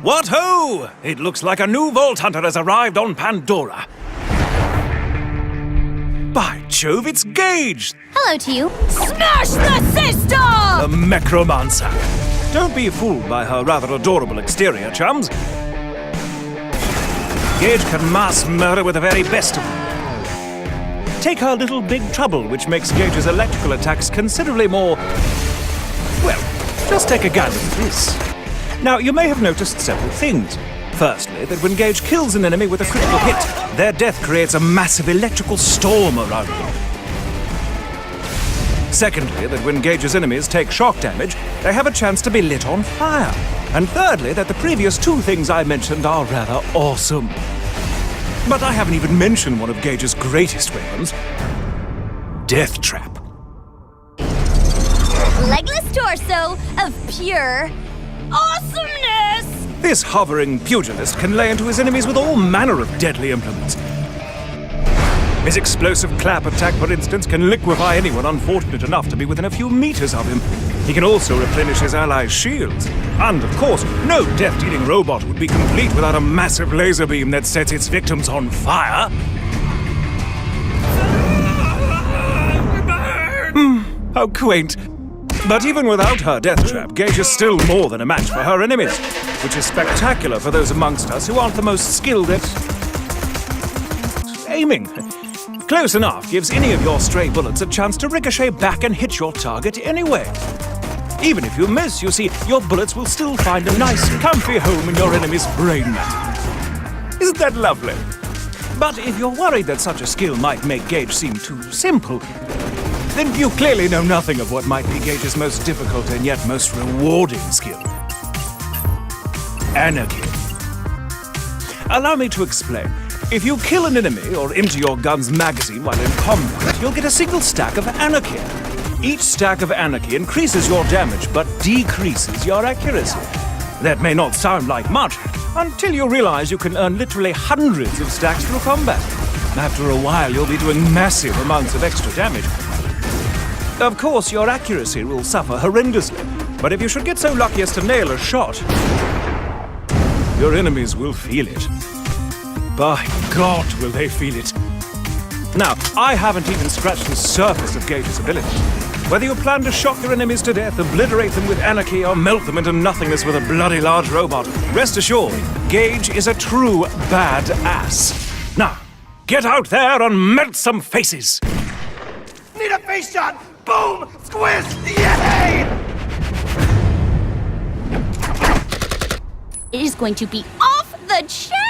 What ho! It looks like a new Vault Hunter has arrived on Pandora. By Jove, it's Gage! Hello to you. Smash the system! The Mechromancer. Don't be fooled by her rather adorable exterior, chums. Gage can mass murder with the very best of them. Take her little big trouble, which makes Gage's electrical attacks considerably more... Well, just take a gander at this. Now, you may have noticed several things. Firstly, that when Gage kills an enemy with a critical hit, their death creates a massive electrical storm around them. Secondly, that when Gage's enemies take shock damage, they have a chance to be lit on fire. And thirdly, that the previous two things I mentioned are rather awesome. But I haven't even mentioned one of Gage's greatest weapons, Death Trap. Legless torso of pure awesomeness! This hovering pugilist can lay into his enemies with all manner of deadly implements. His explosive clap attack, for instance, can liquefy anyone unfortunate enough to be within a few meters of him. He can also replenish his allies' shields. And, of course, no death-dealing robot would be complete without a massive laser beam that sets its victims on fire. How quaint. But even without her death trap, Gage is still more than a match for her enemies, which is spectacular for those amongst us who aren't the most skilled at aiming. Close enough gives any of your stray bullets a chance to ricochet back and hit your target anyway. Even if you miss, you see, your bullets will still find a nice, comfy home in your enemy's brain matter. Isn't that lovely? But if you're worried that such a skill might make Gage seem too simple, then you clearly know nothing of what might be Gage's most difficult and yet most rewarding skill. Anarchy. Allow me to explain. If you kill an enemy or empty your gun's magazine while in combat, you'll get a single stack of anarchy. Each stack of anarchy increases your damage but decreases your accuracy. That may not sound like much until you realize you can earn literally hundreds of stacks through combat. After a while, you'll be doing massive amounts of extra damage. Of course, your accuracy will suffer horrendously, but if you should get so lucky as to nail a shot, your enemies will feel it. By God, will they feel it. Now, I haven't even scratched the surface of Gage's ability. Whether you plan to shock your enemies to death, obliterate them with anarchy, or melt them into nothingness with a bloody large robot, rest assured, Gage is a true badass. Now, get out there and melt some faces! Need a face shot! Boom! Squiz! Yay! It is going to be off the chain!